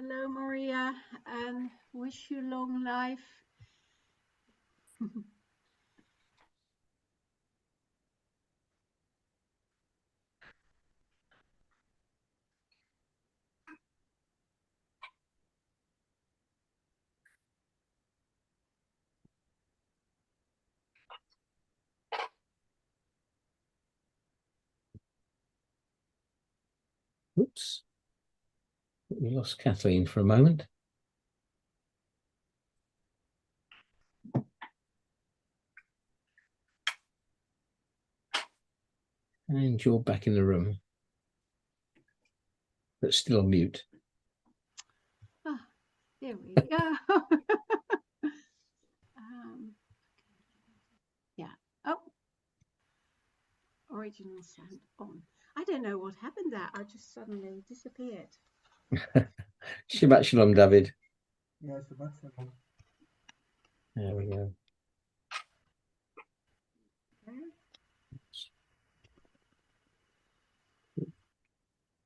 Hello, Maria, and wish you long life. Oops. We lost Kathleen for a moment. And you're back in the room, but still on mute. Ah, there we go. Yeah. Oh, original sound on. I don't know what happened there. I just suddenly disappeared. Shabbat Shalom, David. Yeah, Shabbat Shalom. There we go.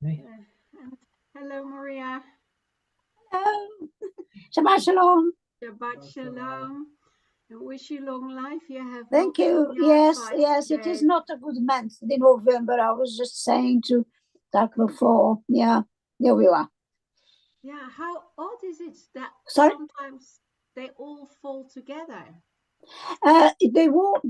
Okay. And hello, Maria. Hello. Shabbat Shalom. Shabbat Shalom. And wish you long life. You have. Thank you. Yes, it is not a good month in November. I was just saying to talk before. Yeah, there we are. Yeah, how odd is it that sometimes they all fall together? They were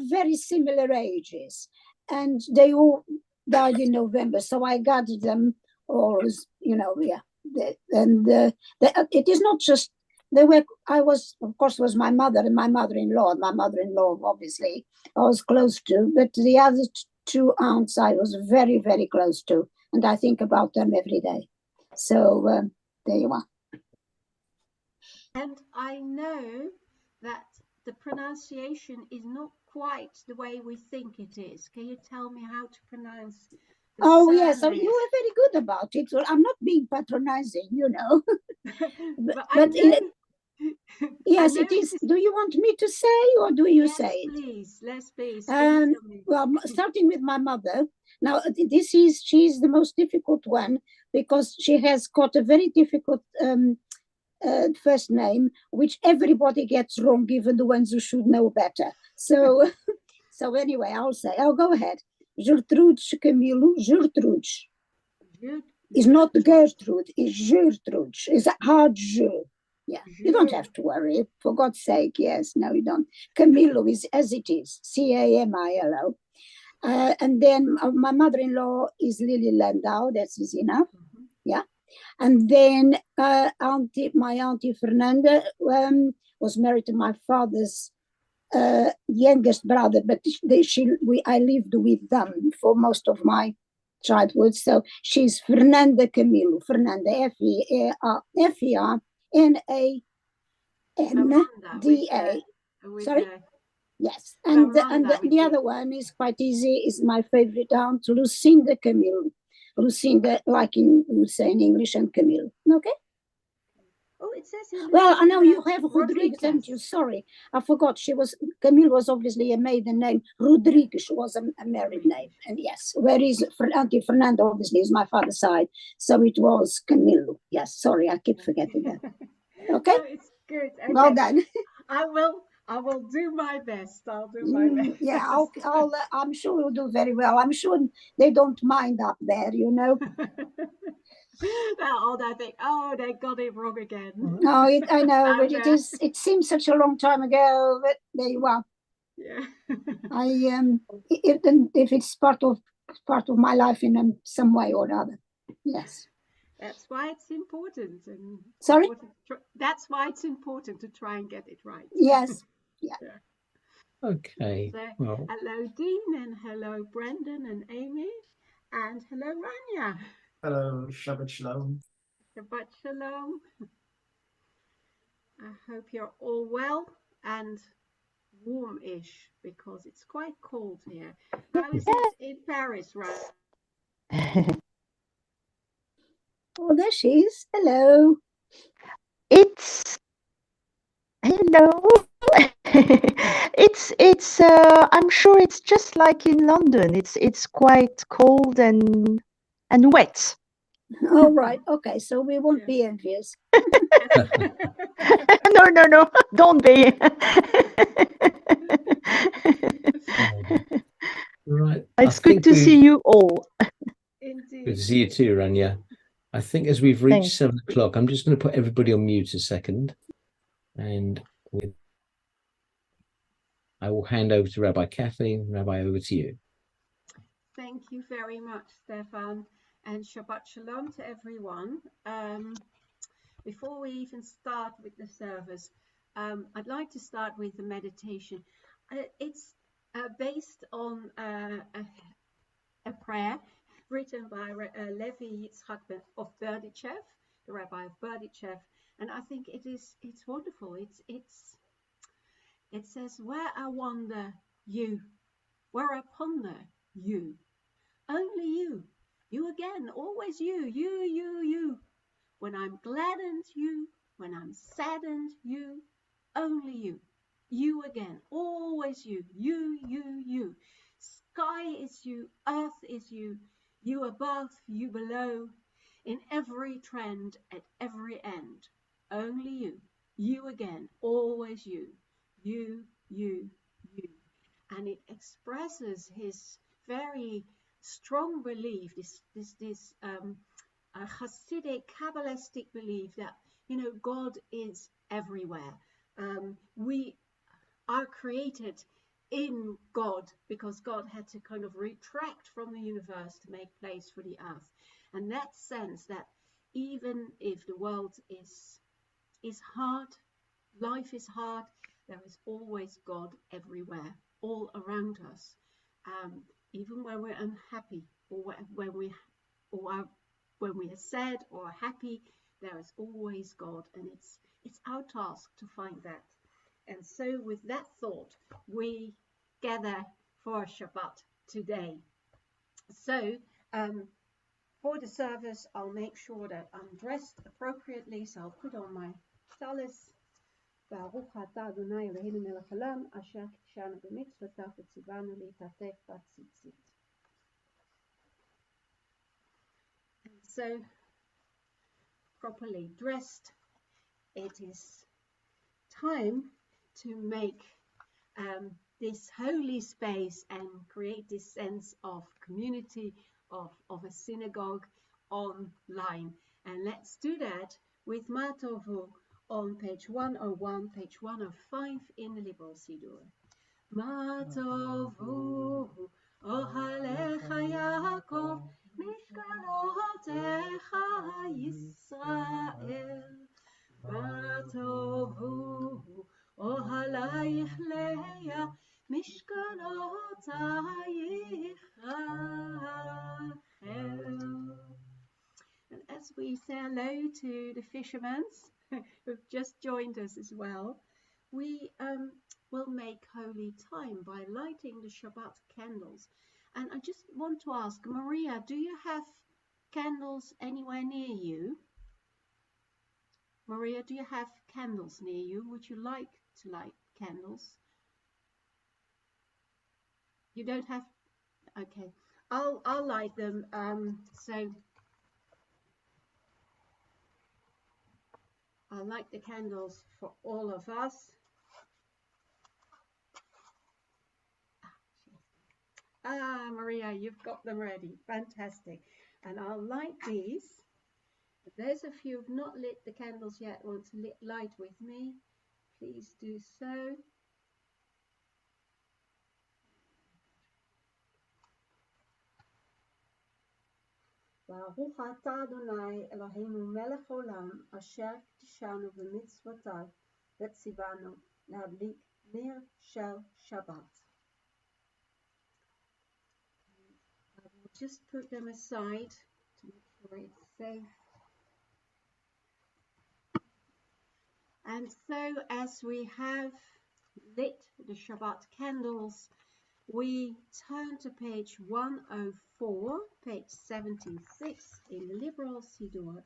very similar ages, and they all died in November. So I gathered them all, yeah. It is not just they were. I was, of course, was my mother and my mother-in-law. My mother-in-law, obviously, I was close to, but the other two aunts I was very, very close to, and I think about them every day. So there you are. And I know that the pronunciation is not quite the way we think it is. Can you tell me how to pronounce? Oh, yes. So you are very good about it. Well, I'm not being patronizing, but yes, it is. Do you want me to say or do you say it? Please, please. Well, starting with my mother. Now, she's the most difficult one because she has got a very difficult first name, which everybody gets wrong, even the ones who should know better. So, so anyway, I'll go ahead. Gertrude Camilo, Gertrude. It's not Gertrude, it's Gertrude. It's a hard G. Yeah, you don't have to worry. For God's sake, yes. No, you don't. Camilo is as it is, Camilo. And then my mother-in-law is Lily Landau, that's easy enough. Yeah. And then my auntie Fernanda was married to my father's youngest brother, but I lived with them for most of my childhood. So she's Fernanda Camilo, Fernanda F-E-R-N-A-N-D-A. Sorry. Yes, and the other one is quite easy. Is my favorite aunt, Lucinda Camilo. Lucinda, like we say in English, and Camilo. Okay. Oh, it says here. Well, I know you have Rodriguez, haven't you? Sorry, I forgot. Camille was obviously a maiden name. Rodriguez was a married name. And yes, where is Auntie Fernanda? Obviously, is my father's side. So it was Camilo. Yes, sorry, I keep forgetting that. Okay. No, it's good. Okay. Well done. I will do my best. I'll do my best. Yeah, I'm sure you'll do very well. I'm sure they don't mind up there, I think, they got it wrong again. No, I know, but it seems such a long time ago, but there you are. Yeah. If it's part of my life in some way or other. Yes. That's why it's important. Sorry? That's why it's important to try and get it right. Yes. Yeah. Okay. So, hello, Dean, and hello, Brendan and Amy, and hello, Rania. Hello, Shabbat Shalom. Shabbat Shalom. I hope you're all well and warm-ish because it's quite cold here. How is it in Paris, right? Oh, there she is. Hello. Hello. It's I'm sure it's just like in London. It's quite cold and wet. Oh, right. Okay, so we won't Yeah. be envious. No, don't be. Right. It's good to see you all. Indeed. Good to see you too, Rania. I think as we've reached 7 o'clock, I'm just going to put everybody on mute a second. And I will hand over to Rabbi Kathleen. Rabbi, over to you. Thank you very much, Stefan, and Shabbat Shalom to everyone. Before we even start with the service, I'd like to start with the meditation. It's based on a prayer written by Levi Yitzchak of Berdichev, the Rabbi of Berdichev, and I think it's wonderful. It says, "Where I wonder you, where I ponder you, only you again, always you. When I'm gladdened, you, when I'm saddened, you, only you again, always you. Sky is you, earth is you above, you below, in every trend, at every end, only you again, always you. And it expresses his very strong belief, this a Hasidic, Kabbalistic belief that, God is everywhere. We are created in God because God had to kind of retract from the universe to make place for the earth. And that sense that even if the world is hard, life is hard, there is always God everywhere, all around us. Even when we're unhappy or when we are sad or happy, there is always God, and it's our task to find that. And so with that thought, we gather for Shabbat today. So for the service, I'll make sure that I'm dressed appropriately, so I'll put on my talis. ברוך אתה אדוני אלוהינו מלך העולם אשר קידשנו במצוותיו וציוונו להתעטף בציצית. And so, properly dressed, it is time to make this holy space and create this sense of community, of a synagogue online. And let's do that with Matovu on page 101, page 105 in the Liberal Siddur. Matovu ohalecha Yaakov mishkanotecha Yisrael. Matovu ohalaich Leah mishkanotayich Rachel. And as we say hello to the fishermen who've just joined us as well, we will make holy time by lighting the Shabbat candles. And I just want to ask, Maria, do you have candles anywhere near you? Maria, do you have candles near you? Would you like to light candles? You don't have? Okay, I'll light them. So I'll light the candles for all of us. Maria, you've got them ready. Fantastic. And I'll light these. If those of you who've not lit the candles yet want to light with me, please do so. ברוך אתה אדוני אלוהינו מלך העולם אשר קידשנו במצוותיו וציוונו להדליק נר של שבת. I will just put them aside to make sure it's safe. And so as we have lit the Shabbat candles, we turn to page 104, page 76 in the Liberal Siddur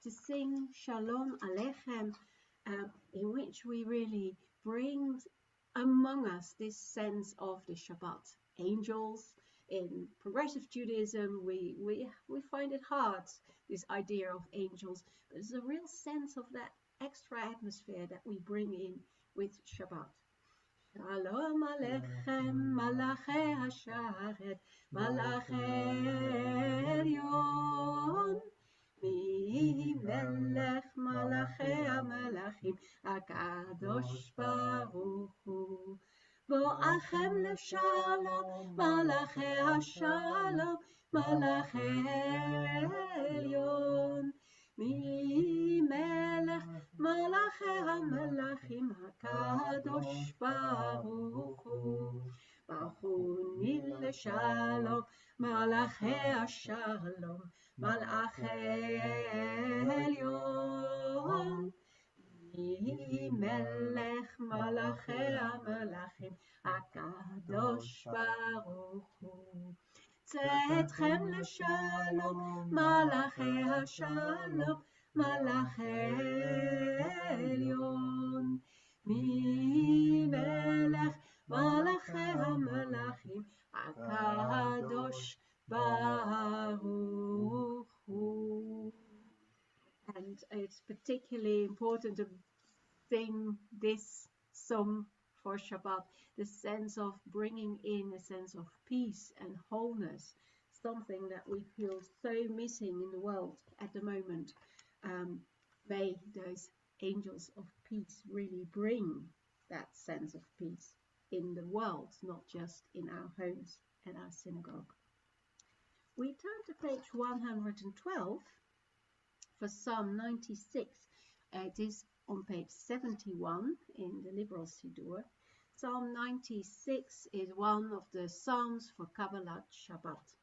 to sing Shalom Aleichem, in which we really bring among us this sense of the Shabbat angels, in progressive Judaism, we find it hard, this idea of angels. But there's a real sense of that extra atmosphere that we bring in with Shabbat. Shalom Aleichem, Malachi Hasharet, Malachi Elyon, Mi Melech Malachi HaMelachim, HaKadosh Baruch Hu. Bo'achem leshalom, Malachi Hashalom, Malachi Elyon, Mi Melech Malachi HaMelachim, HaKadosh Baruch Hu. Bachuni leshalom, Malachi Hashalom, Malachi Elyon, Mi Melech Malachi HaMelachim, HaKadosh Baruch Hu. צאתכם לשלום, מלאכי השלום, מלאכי עליון. ממלך מלאכי המלאכים, הקדוש ברוך הוא. And it's particularly important to sing this song for Shabbat, the sense of bringing in a sense of peace and wholeness, something that we feel so missing in the world at the moment. May those angels of peace really bring that sense of peace in the world, not just in our homes and our synagogue. We turn to page 112 for Psalm 96. It is on page 71 in the Liberal Siddur. Psalm 96 is one of the Psalms for Kabbalat Shabbat.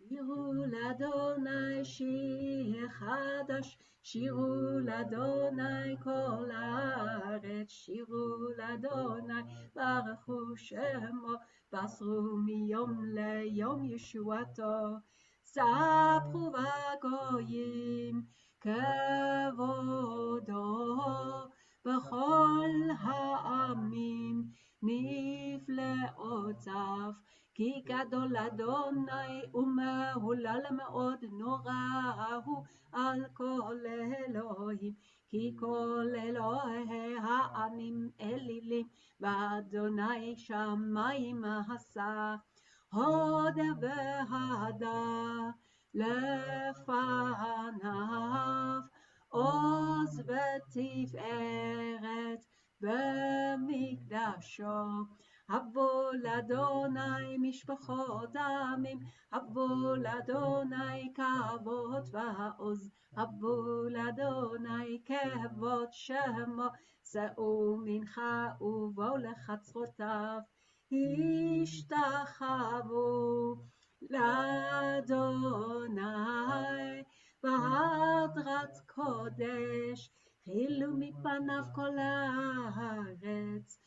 שירו לאדוני שיר חדש, שירו לאדוני כל הארץ, שירו לאדוני ברכו שמו, בסרו מיום ליום ישועתו, ספרו בגויים כבודו, בכל העמים נפלאותיו, כי גדול אדוני ומהולל מאוד, נורא הוא על כל אלוהים, כי כל אלוהי העמים אלילים, ואדוני שמיים עשה. הודה והדה לפניו, עוז ותפארת במקדשו. הבו לאדוני משפחות עמים, הבו לאדוני כבוד ועוז, הבו לאדוני כבוד שמו, שאו מנחה ובואו לחצרותיו, השתחוו לאדוני בהדרת קודש, חילו מפניו כל הארץ.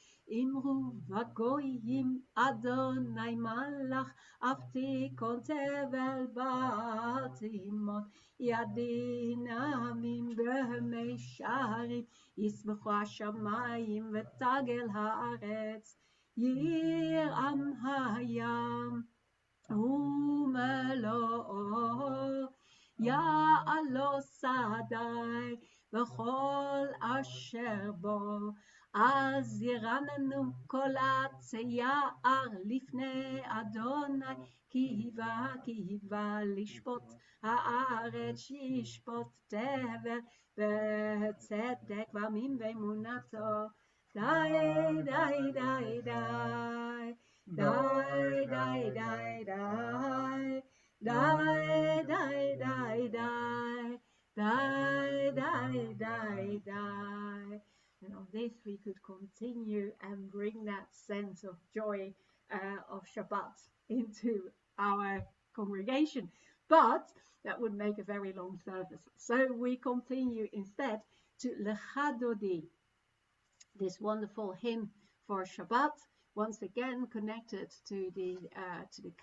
אמרו בגויים אדוני מלך, עבדיקון תבל בתימות, ידין עמים במישרים, ישמחו השמיים ותגל הארץ, ירעם הים ומלואו, יעלו שדי וכל אשר בו. אז ירננו כל עצי יער לפני אדוני, כי היווה לשפוט הארץ, ישפוט תבל בצדק ועמים באמונתו. די די די די די די די די די די די די די די. And on this we could continue and bring that sense of joy of Shabbat into our congregation. But that would make a very long service. So we continue instead to Lecha Dodi, this wonderful hymn for Shabbat, once again connected to the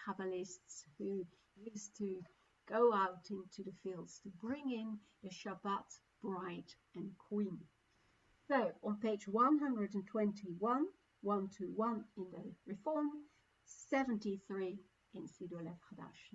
Kabbalists who used to go out into the fields to bring in the Shabbat bride and queen. So on page 121, 121 in the Reform, 73 in Siddur Lev Chadash.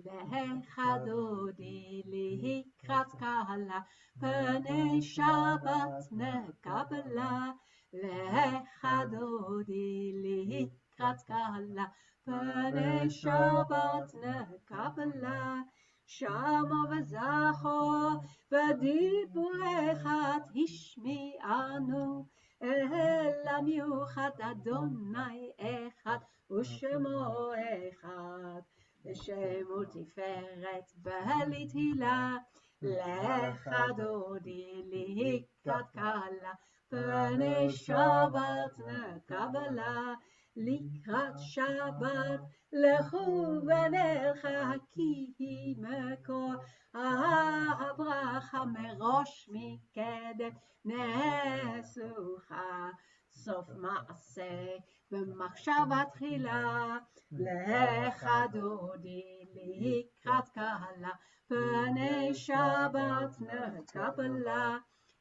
לך דודי לקראת קהלה, פני שבת נקבלה. לך דודי לקראת קהלה, פני שבת נקבלה. שמו וזכור בדיבורך תשמיענו, אלא מיוחד אדוני אחד ושמו אחד. לשם ותפארת ולתהילה. לך דודי לקראת קהלה, פני שבת נקבלה. לקראת שבת לכו ונלכה, כי היא מקור הברכה, מראש מקדם נסוכה. סוף מעשה במחשבה תחילה. לך דודי לקראת קהלה, פני שבת נקבלה.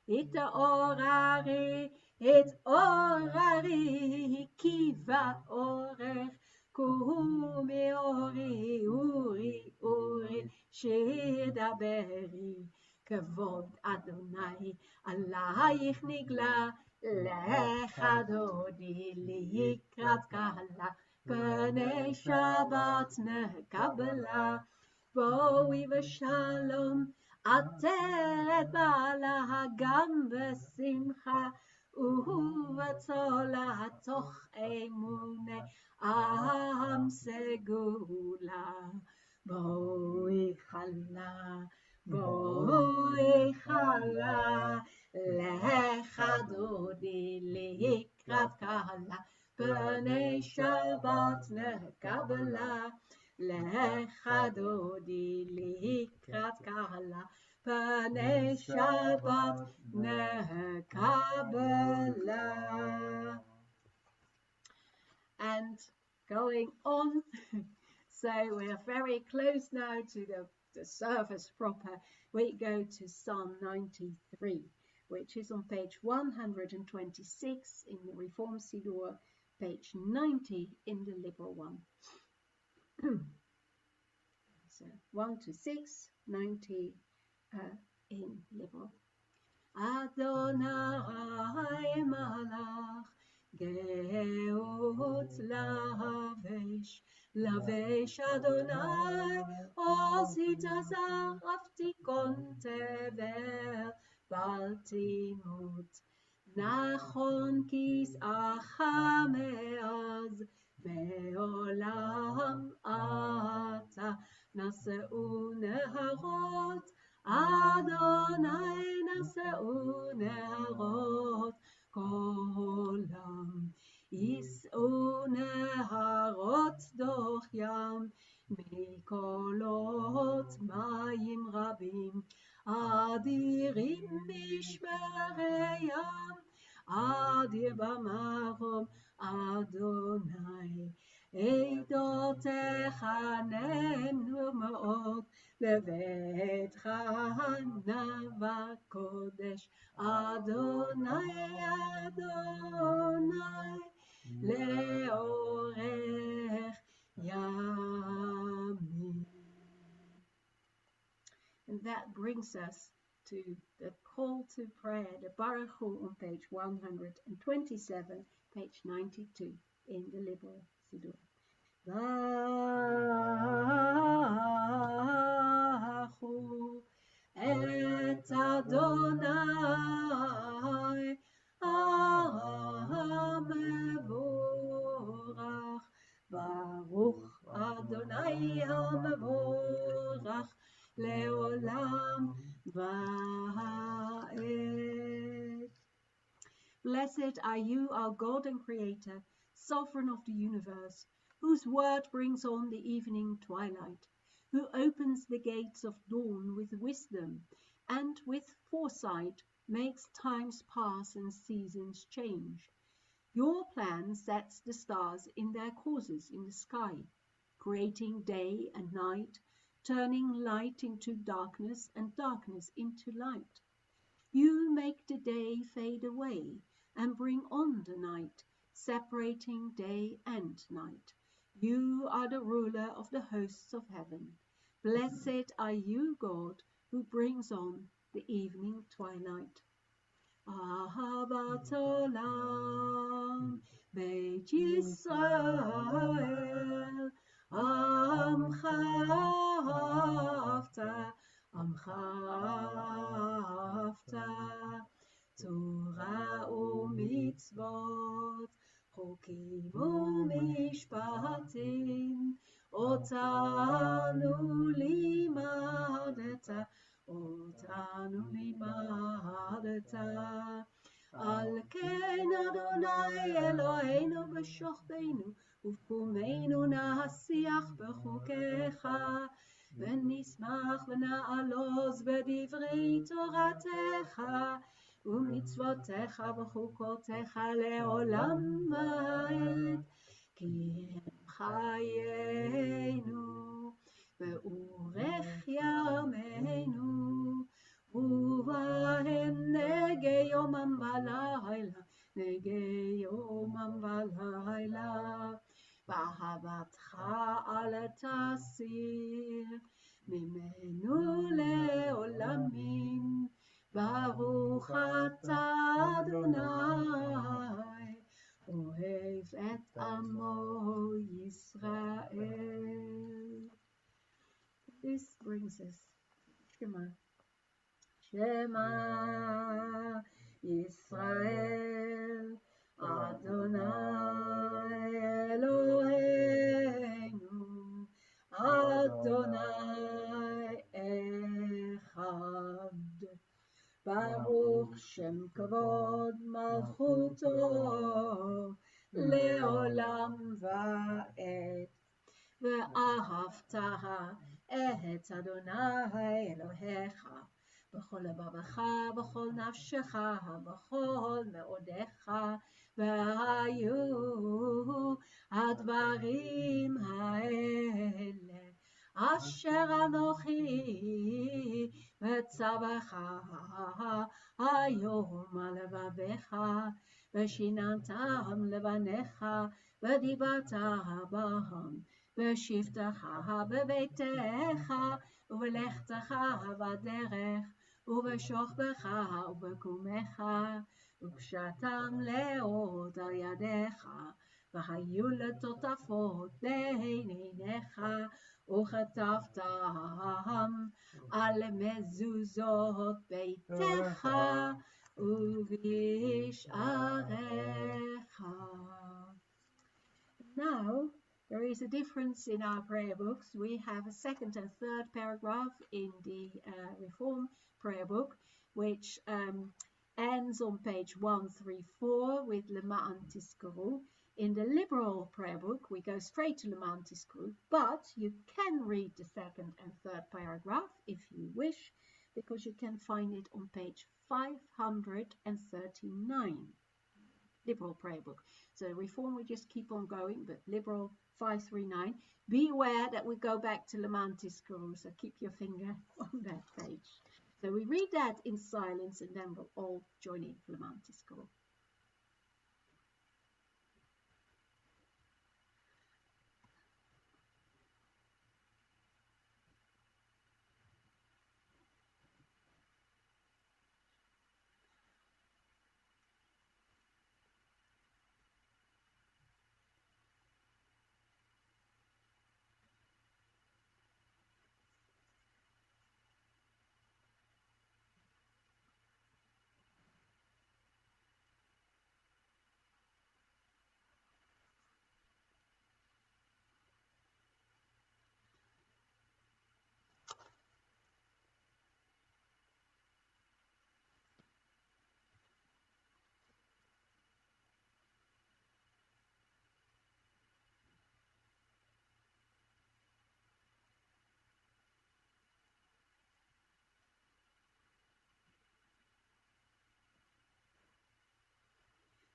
התעוררי, כי באורך קומי אורי, אורי שידברי. כבוד אדוני עלייך נגלה. לך דודי לקראת קהלה, פני שבת נקבלה. בואי ושלום עטרת בעלה, גם בשמחה ובצולה, תוך אמוני עם סגולה. בואי חלה, בואי חלה. לך דודי לקראת קהלה, פני שבת נקבלה. לך דודי לקראת קהלה, פני שבת נקבלה. And going on, so we're very close now to the service proper. We go to Psalm 93, which is on page 126 in the Reform Siddur, page 90 in the Liberal one. So 1 to 6, 90 in Liberal. Adonai malach geut lavesh, lavesh Adonai osit azar aftikon tever baltimut. Nachon kis'acha me'az ve'olam ata, naseu neharot Adonai, naseu neharot kolam. Yis'u neharot doch yam, mikolot mayim rabim, adirim mishmere yam, adir bamarom Adonai. עדותיך נאמנו מאוד, בביתך נאווה קודש. אדוני, אדוני, לאורך ימים. And that brings us to the call to prayer, the Baruch Hu on page 127, page 92 in the Liberal Siddur. Baruch et Adonai המבורך. Baruch Adonai המבורך לעולם ועד. Blessed are you, our God and Creator, Sovereign of the universe, whose word brings on the evening twilight, who opens the gates of dawn with wisdom, and with foresight makes times pass and seasons change. Your plan sets the stars in their courses in the sky, creating day and night, turning light into darkness and darkness into light. You make the day fade away and bring on the night, separating day and night. You are the ruler of the hosts of heaven. Blessed are you, God, who brings on the evening twilight. Ahavat olam, Beit Yisrael, Amcha ahavta, Torah u'mitzvot, chokim u'mishpatim, otanu limadeta, al ken Adonai Eloheinu b'shochtenu, ufkumenu nasiach b'chukecha, ונשמח ונעלוז בדברי תורתך ומצוותיך וחוקותיך לעולם ועד, כי הם חיינו ואורך ימינו, ובהם נגי יומם ולילה, ואהבתך אל תסיר ממנו לעולמים. ברוך אתה אדוני, אוהב את עמו ישראל. This brings us Shema. Shema Yisrael, Adonai Eloheinu, Adonai Echad. Baruch Shem Kavod Malchuto Leolam Va'ed. ואהבת את אדוני אלוהיך בכל לבבך, בכל נפשך, בכל מאודיך, והיו הדברים האלה אשר אנוכי מצווך היום על לבביך, ושיננתם לבניך, ודיברת בהם בשבתך בביתך, ובלכתך בדרך, ובשוכבך ובקומך, וקשתם לאות על ידיך, והיו לטוטפות בין עיניך, וכתבתם על מזוזות ביתך ובשעריך. Now, there is a difference in our prayer books. We have a second and third paragraph in the Reform prayer book, which ends on page 134 with Lema'an Tizkoru. In the Liberal prayer book, we go straight to Lema'an Tizkoru, but you can read the second and third paragraph if you wish, because you can find it on page 539. Liberal prayer book. So Reform, we just keep on going, but Liberal 539. Beware that we go back to Lema'an Tizkoru, so keep your finger on that page. So we read that in silence, and then we'll all join in Lema'an Tizkoru.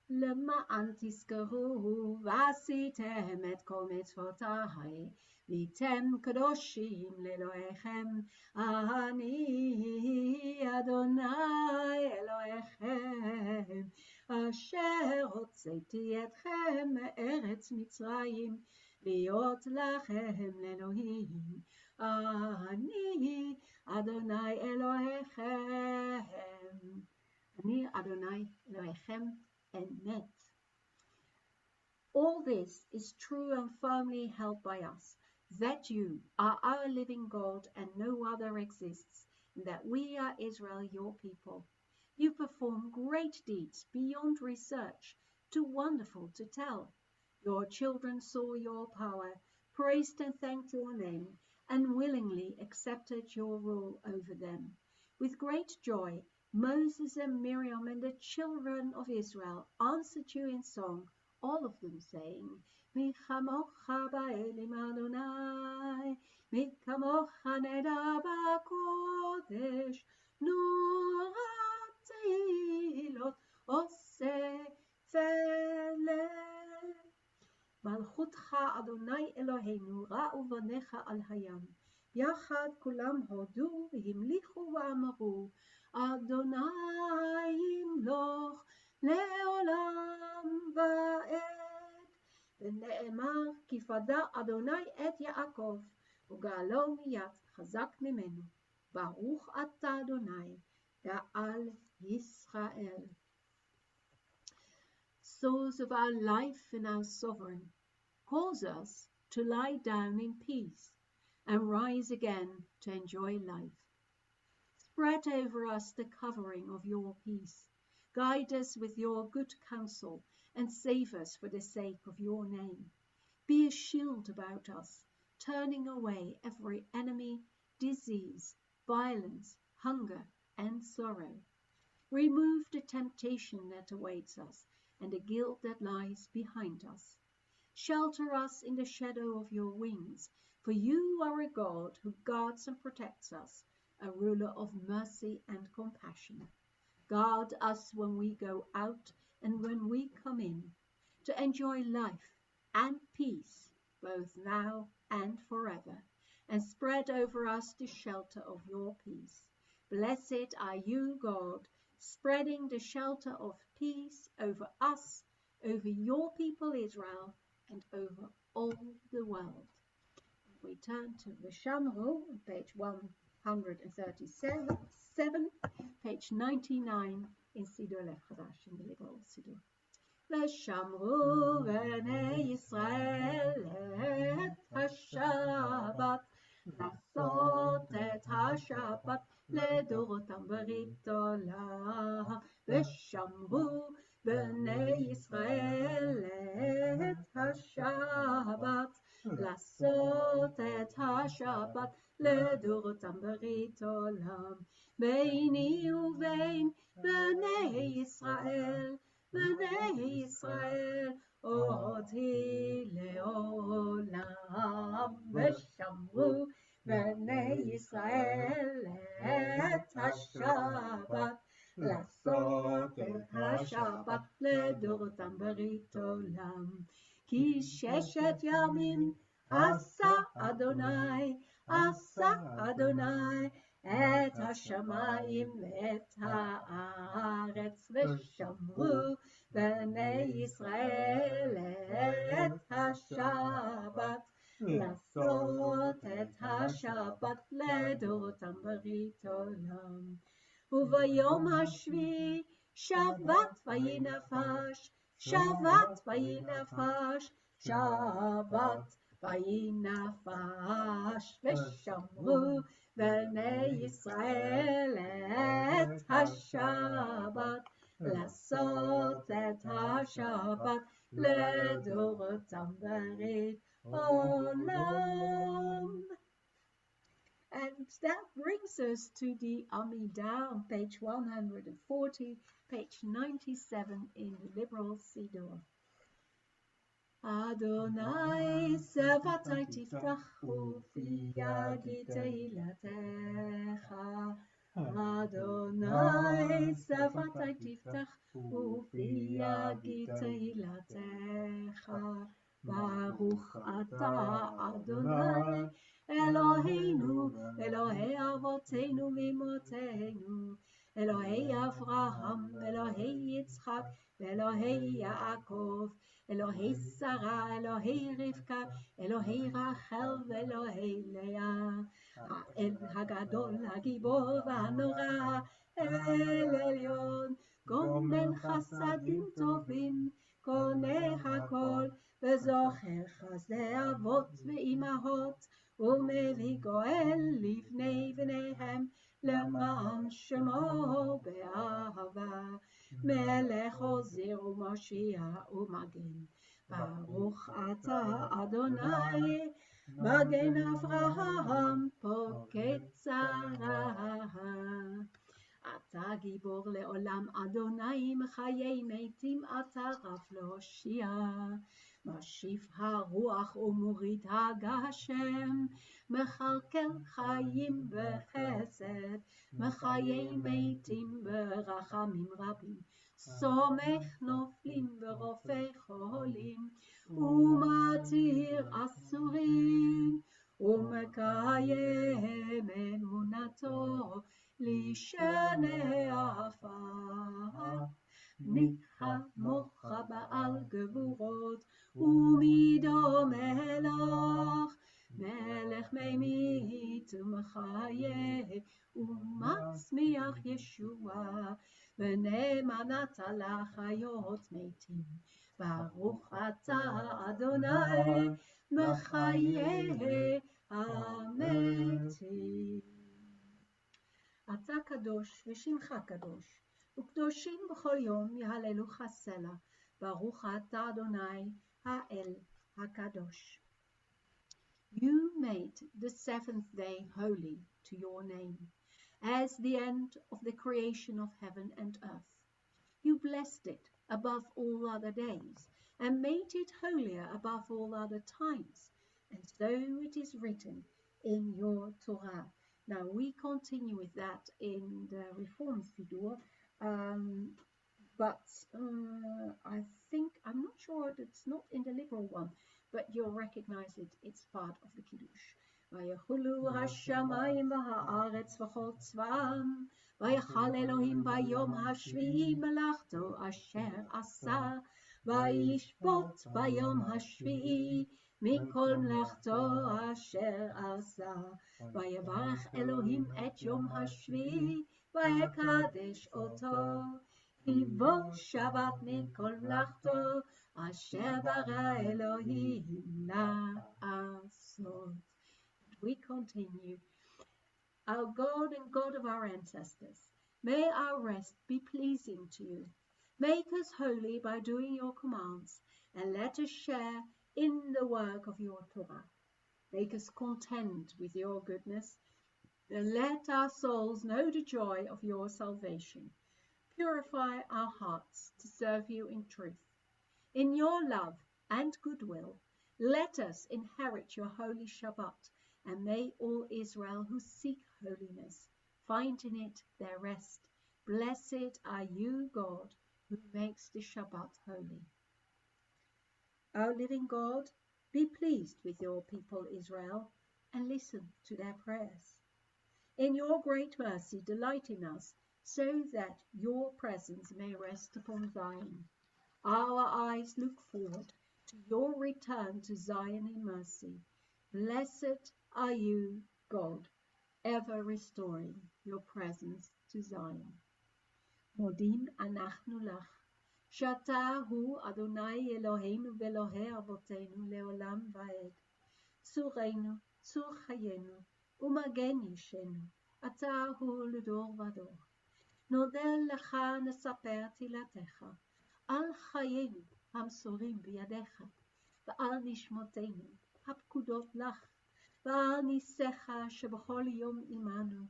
למען תזכרו ועשיתם את כל מצוותיי, והייתם קדושים לאלוהיכם, אני אדוני אלוהיכם, אשר הוצאתי הוצאתי אתכם מארץ מצרים, להיות לכם לאלוהים. אני אדוני אלוהיכם. אני אדוני אלוהיכם אמת. All this is true and firmly held by us, that you are our living God and no other exists, and that we are Israel, your people. You perform great deeds beyond research, too wonderful to tell. Your children saw your power, praised and thanked your name, and willingly accepted your rule over them. With great joy, Moses and Miriam and the children of Israel answered you in song, all of them saying, Mi chamocha ba'elim Adonai, mi kamocha neda ba'kodesh, nurat tehilot oseh feleh. מלכותך אדוני אלוהינו ראו בניך על הים, יחד כולם הודו והמליכו ואמרו, אדוני ימלוך לעולם ועד. ונאמר, כי פדה אדוני את יעקב, וגאלו מיד חזק ממנו. ברוך אתה אדוני, גאל ישראל. Source of our life and our sovereign, calls us to lie down in peace and rise again to enjoy life. Spread over us the covering of your peace. Guide us with your good counsel and save us for the sake of your name. Be a shield about us, turning away every enemy, disease, violence, hunger, and sorrow. Remove the temptation that awaits us and the guilt that lies behind us. Shelter us in the shadow of your wings, for you are a God who guards and protects us, a ruler of mercy and compassion. Guard us when we go out and when we come in, to enjoy life and peace, both now and forever, and spread over us the shelter of your peace. Blessed are you, God, spreading the shelter of peace over us, over your people Israel, and over all the world. We turn to Vishamru, page 137, page 99 in Siddur Lechadash, in the Liberal Siddur. Vishamru b'nei Yisrael et HaShabbat, לעשות את השבת לדורותם ברית עולם. ושמרו בני ישראל את השבת, לעשות את השבת לדורותם ברית עולם. ביני ובין בני ישראל, בני ישראל אותי לעולם. ושמרו בני ישראל את השבת, לעשות את השבת לדורותם ברית עולם. כי ששת ימים עשה אדוני, עשה אדוני את השמיים ואת הארץ. ושמרו בני ישראל את השבת, לעשות את השבת לדורותם ברית עולם. וביום השביעי שבת ויהי נפש, שבת ויהי נפש, שבת ויהי נפש. ושמרו בני ישראל את השבת, לעשות את השבת לדורותם ברית עולם. And that brings us to the Amidah on page 140, page 97 in the Liberal Siddur. Adonai Sevatai Tiftachu fi yadi teilatecha. Adonai Sevatai Tiftachu fi yadi teilatecha. Baruch atah Adonai Eloheinu, Elohei Avotenu v'Imotenu, אלוהי אברהם, אלוהי יצחק, ואלוהי יעקב, אלוהי שרה, אלוהי רבקה, אלוהי רחל ואלוהי לאה, האל הגדול, הגיבור והנורא, אל עליון, גומל חסדים טובים, קונה הכל, וזוכר חסדי אבות ואימהות, ומביא גואל לבני בניהם, למען שמו באהבה, מלך עוזר ומושיע ומגן. ברוך אתה אדוני, מגן אברהם, פוקד שרה. אתה גיבור לעולם, אדוני מחיי מתים, אתה רב להושיע. משיב הרוח ומוריד הגשם, מכלכל חיים בחסד, מחיי מתים ברחמים רבים. סומך נופלים ורופא חולים, ומתיר אסורים, ומקיים אמונתו לשני עפר. מי כמוך בעל גבורות, ומידו מלך, מלך ממית ומחיה, ומצמיח ישועה, ונאמנת לחיות מתים. ברוך אתה אדוני, מחיי המתים. אתה קדוש ושמך קדוש, וקדושים בכל יום יהללוך סלע. ברוך אתה אדוני האל הקדוש. You made the seventh day holy to your name, as the end of the creation of heaven and earth. You blessed it above all other days, and made it holier above all other times, and so it is written in your Torah. Now we continue with that in the Reform Siddur, but I think, I'm not sure, it's not in the liberal one, but you'll recognize it, it's part of the Kiddush. ויחולו השמיים והארץ וכל צבאם, ויחל אלוהים ביום השביעי מלאכתו אשר עשה, וישבות ביום השביעי מכל מלאכתו אשר עשה. ויברך אלוהים את יום השביעי, ויקדש אותו, כי בו שבת מכל מלאכתו אשר ברא אלוהים לעשות. We continue. Our God and God of our ancestors, may our rest be pleasing to you. Make us holy by doing your commands, and let us share in the work of your Torah. Make us content with your goodness, and let our souls know the joy of your salvation. Purify our hearts to serve you in truth. In your love and goodwill, let us inherit your holy Shabbat, and may all Israel who seek holiness find in it their rest. Blessed are you, God, who makes the Shabbat holy. O living God, be pleased with your people Israel, and listen to their prayers. In your great mercy, delight in us, so that your presence may rest upon Zion. Our eyes look forward to your return to Zion in mercy. Blessed are you, God, ever restoring your presence to Zion. Modim anachnu lach, שאתה הוא אדוני אלוהינו ואלוהי אבותינו לעולם ועד. צורנו, צור חיינו, ומגן אישנו, אתה הוא לדור ודור. נודה לך נספר תהילתך, על חיינו המסורים בידיך, ועל נשמותינו הפקודות לך, ועל ניסיך שבכל יום עמנו,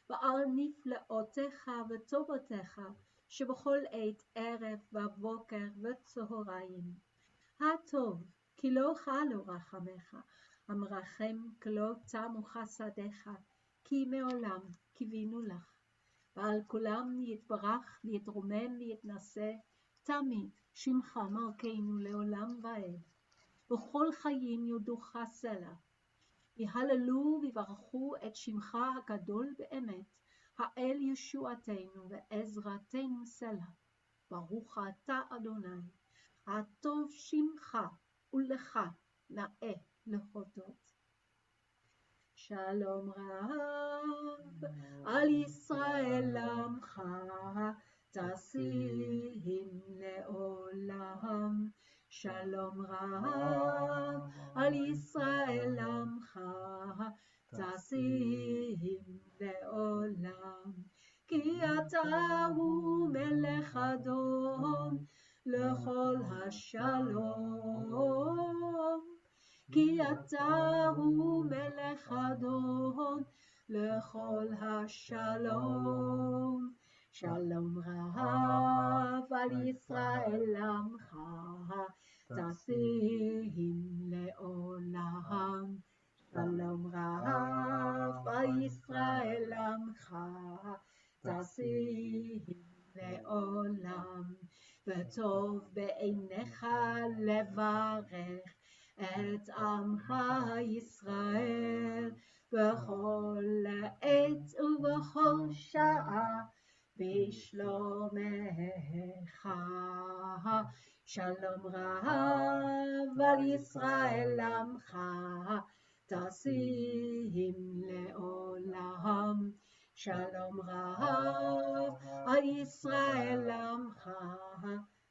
ועל נפלאותיך וטובותיך שבכל עת ערב ובוקר וצהריים. הטוב כי לא חלו רחמך, המרחם כי לא תמו חסדיך, כי מעולם קיווינו לך. ועל כולם יתברך ויתרומם ויתנשא תמיד שמך מלכנו לעולם ועד. בכל חיים יודוך סלע. יהללו ויברכו את שמך הגדול באמת, האל ישועתנו ועזרתנו סלע. ברוך אתה אדוני, הטוב שמך ולך נאה להודות. שלום רב על ישראל עמך, תשים לעולם. שלום רב על ישראל עמך, תשים לעולם. כי אתה הוא מלך אדון לכל השלום. כי אתה הוא מלך אדון לכל השלום. שלום רב על ישראל עמך, תשים לעולם. שלום רב על ישראל עמך, תשים לעולם. וטוב בעיניך לברך את עמך ישראל בכל עת ובכל שעה בשלומך. שלום רב על ישראל עמך, תשים לעולם. שלום רב על ישראל עמך,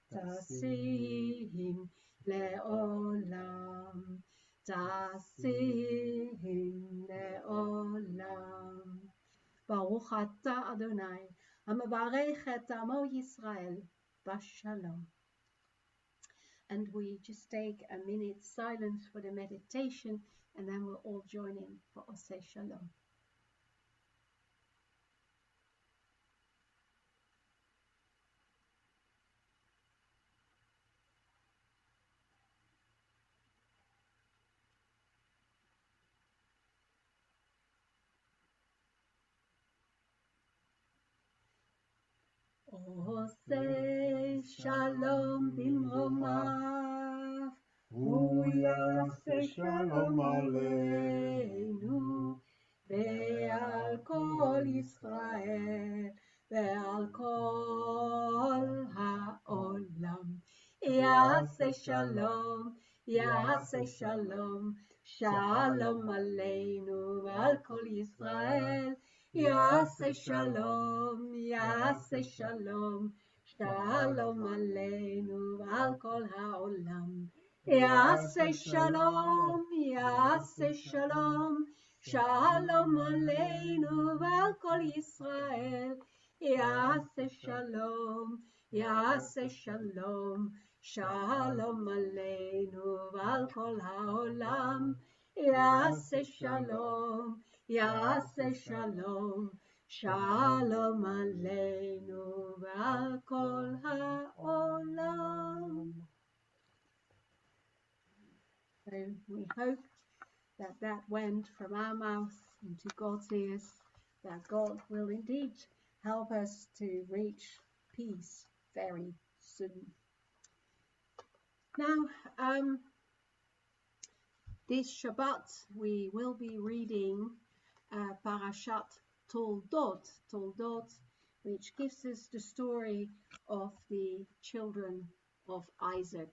תשים לעולם. תשים לעולם. ברוך אתה אדוני המברך את עמו ישראל בשלום. And we just take a minute silence for the meditation, and then we'll all join in for Oseh Shalom. Oseh Shalom במרומיו, הוא יעשה שלום עלינו ועל כל ישראל ועל כל העולם. יעשה שלום, יעשה שלום, שלום עלינו ועל כל ישראל. יעשה שלום, יעשה שלום, שלום עלינו ועל כל העולם. יעשה שלום, יעשה שלום, שלום עלינו ועל כל ישראל. יעשה שלום, יעשה שלום, שלום עלינו ועל כל העולם. יעשה שלום, יעשה שלום, שלום עלינו ועל כל העולם. So we hope that that went from our mouth into God's ears, that God will indeed help us to reach peace very soon. Now, this Shabbat we will be reading Parashat Toldot, which gives us the story of the children of Isaac.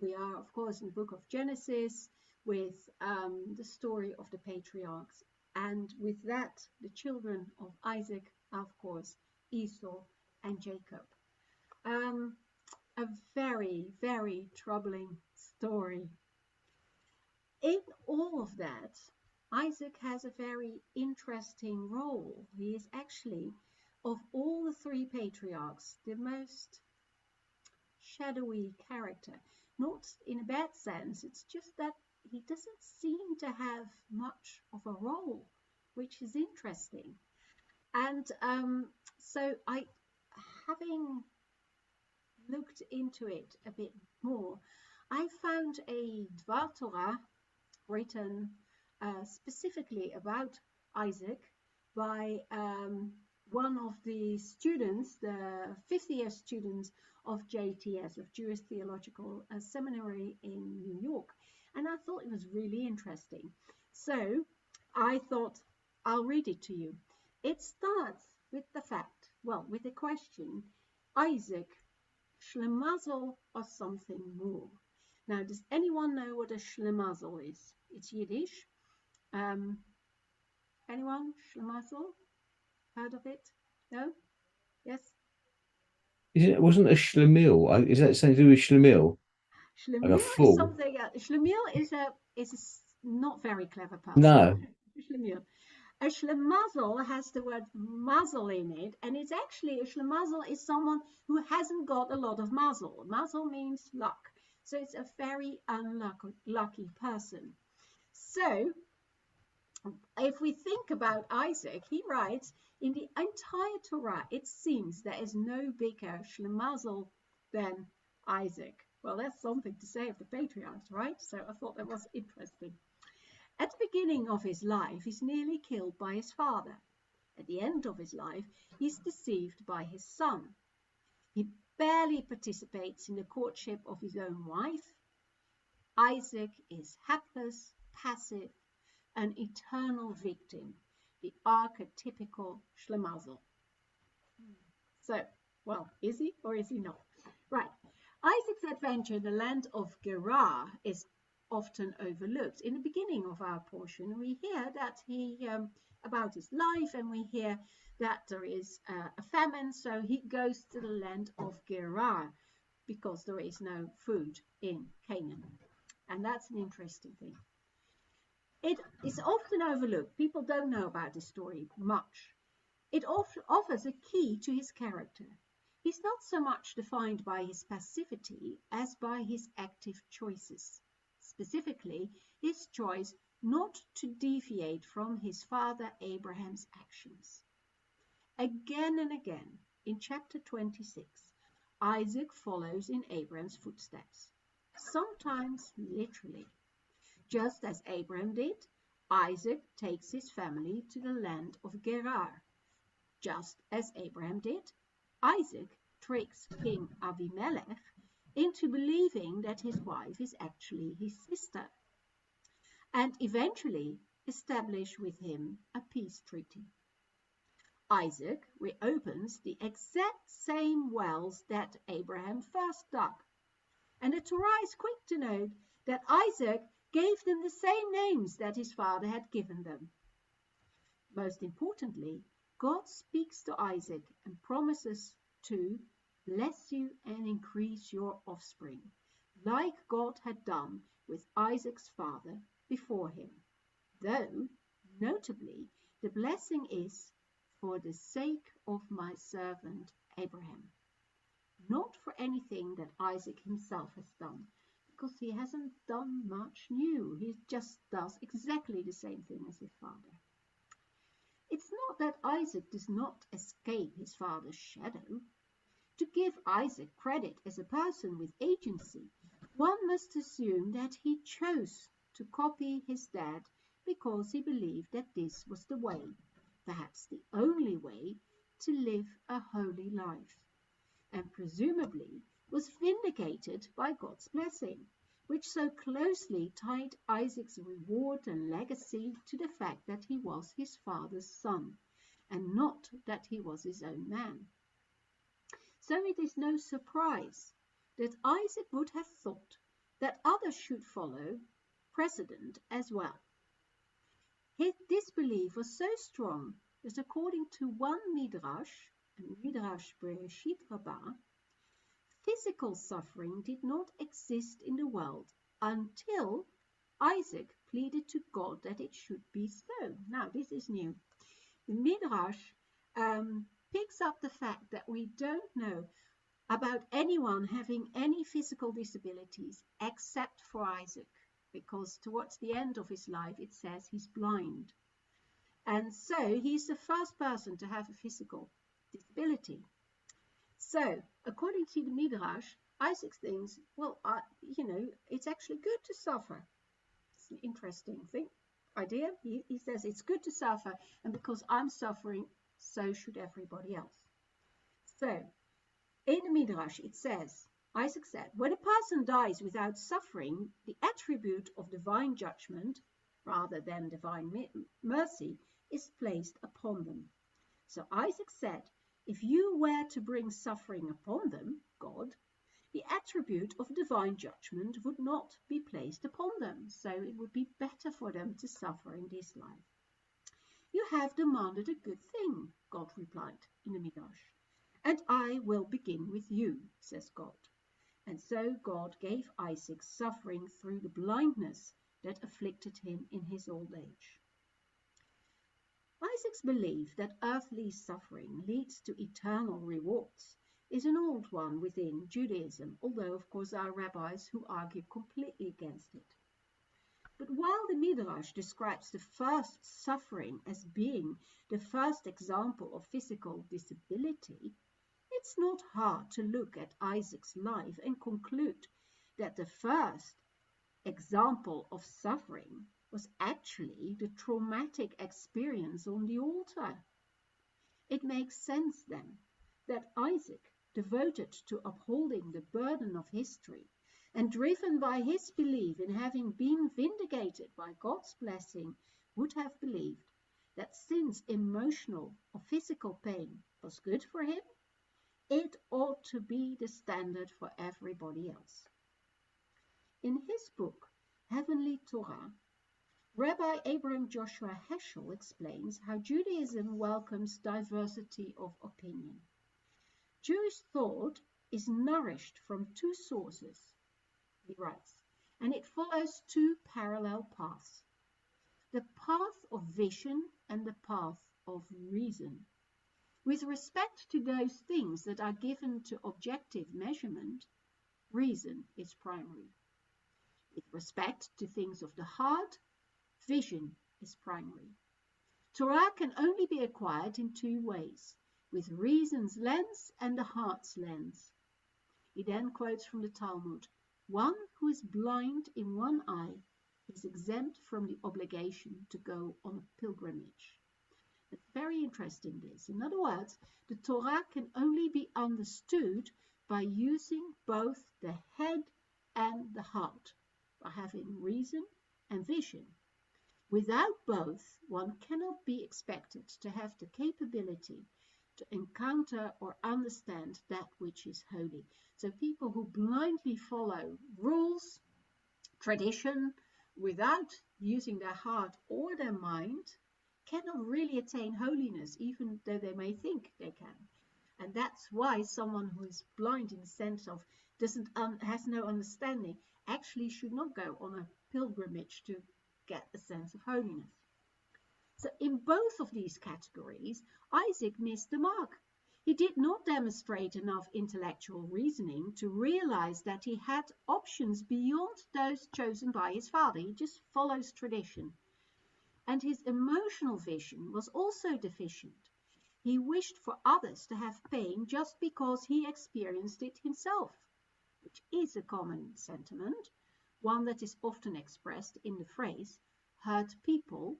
We are, of course, in the book of Genesis with the story of the patriarchs, and with that, the children of Isaac are, of course, Esau and Jacob. A very, very troubling story. In all of that, Isaac has a very interesting role. He is actually, of all the three patriarchs, the most shadowy character. Not in a bad sense, it's just that he doesn't seem to have much of a role, which is interesting. And so having looked into it a bit more, I found a Dvar Torah written specifically about Isaac by one of the students, the 5th year students of JTS, of Jewish Theological Seminary in New York. And I thought it was really interesting. So I thought I'll read it to you. It starts with the fact, well, with the question, Isaac, Schlemazel or something more? Now, does anyone know what a Schlemazel is? It's Yiddish. Anyone? Schlemazel? Heard of it? No? Yes? It wasn't a schlemiel. Is that something to do with schlemiel? Like a Schlemiel is fool? something. Schlemiel is a not very clever person. No. Schlemiel. A schlemazel has the word muzzle in it, and it's actually a schlemazel is someone who hasn't got a lot of muzzle. Muzzle means luck, so it's a very unlucky person. So, if we think about Isaac, he writes, in the entire Torah, it seems there is no bigger schlemazel than Isaac. Well, that's something to say of the patriarchs, right? So I thought that was interesting. At the beginning of his life, he's nearly killed by his father. At the end of his life, he's deceived by his son. He barely participates in the courtship of his own wife. Isaac is hapless, passive, an eternal victim, the archetypical schlemazel. So, well, is he or is he not? Right. Isaac's adventure in the land of Gerar is often overlooked. In the beginning of our portion, we hear that about his life, and we hear that there is a famine, so he goes to the land of Gerar because there is no food in Canaan. And that's an interesting thing. It is often overlooked. People don't know about this story much. It offers a key to his character. He's not so much defined by his passivity as by his active choices. Specifically, his choice not to deviate from his father Abraham's actions. Again and again, in chapter 26, Isaac follows in Abraham's footsteps, sometimes literally. Just as Abraham did, Isaac takes his family to the land of Gerar. Just as Abraham did, Isaac tricks King Abimelech into believing that his wife is actually his sister, and eventually establish with him a peace treaty. Isaac reopens the exact same wells that Abraham first dug, and the Torah is quick to note that Isaac gave them the same names that his father had given them. Most importantly, God speaks to Isaac and promises to bless you and increase your offspring, like God had done with Isaac's father before him. Though, notably, the blessing is for the sake of my servant Abraham, not for anything that Isaac himself has done, because he hasn't done much new. He just does exactly the same thing as his father. It's not that Isaac does not escape his father's shadow. To give Isaac credit as a person with agency, one must assume that he chose to copy his dad because he believed that this was the way, perhaps the only way, to live a holy life, and presumably was vindicated by God's blessing, which so closely tied Isaac's reward and legacy to the fact that he was his father's son, and not that he was his own man. So it is no surprise that Isaac would have thought that others should follow precedent as well. This belief was so strong that according to one Midrash, and Midrash Bereshit Rabbah, physical suffering did not exist in the world until Isaac pleaded to God that it should be so. Now, this is new. The Midrash picks up the fact that we don't know about anyone having any physical disabilities except for Isaac, because towards the end of his life it says he's blind. And so he's the first person to have a physical disability. So, according to the Midrash, Isaac thinks, well, it's actually good to suffer. It's an interesting idea. He says it's good to suffer, and because I'm suffering, so should everybody else. So, in the Midrash, it says, Isaac said, when a person dies without suffering, the attribute of divine judgment, rather than divine mercy, is placed upon them. So Isaac said, if you were to bring suffering upon them, God, the attribute of divine judgment would not be placed upon them, so it would be better for them to suffer in this life. You have demanded a good thing, God replied in the Midrash, and I will begin with you, says God. And so God gave Isaac suffering through the blindness that afflicted him in his old age. Isaac's belief that earthly suffering leads to eternal rewards is an old one within Judaism, although of course there are rabbis who argue completely against it. But while the Midrash describes the first suffering as being the first example of physical disability, it's not hard to look at Isaac's life and conclude that the first example of suffering was actually the traumatic experience on the altar. It makes sense then that Isaac, devoted to upholding the burden of history and driven by his belief in having been vindicated by God's blessing, would have believed that since emotional or physical pain was good for him, it ought to be the standard for everybody else. In his book, Heavenly Torah, Rabbi Abraham Joshua Heschel explains how Judaism welcomes diversity of opinion. Jewish thought is nourished from two sources, he writes, and it follows two parallel paths: the path of vision and the path of reason. With respect to those things that are given to objective measurement, reason is primary. With respect to things of the heart, vision is primary. Torah can only be acquired in two ways, with reason's lens and the heart's lens. He then quotes from the Talmud, one who is blind in one eye is exempt from the obligation to go on a pilgrimage. It's very interesting, this. In other words, the Torah can only be understood by using both the head and the heart, by having reason and vision. Without both, one cannot be expected to have the capability to encounter or understand that which is holy. So people who blindly follow rules, tradition, without using their heart or their mind, cannot really attain holiness, even though they may think they can. And that's why someone who is blind in the sense of has no understanding actually should not go on a pilgrimage to get a sense of holiness. So in both of these categories, Isaac missed the mark. He did not demonstrate enough intellectual reasoning to realize that he had options beyond those chosen by his father. He just follows tradition. And his emotional vision was also deficient. He wished for others to have pain just because he experienced it himself, which is a common sentiment, one that is often expressed in the phrase, hurt people,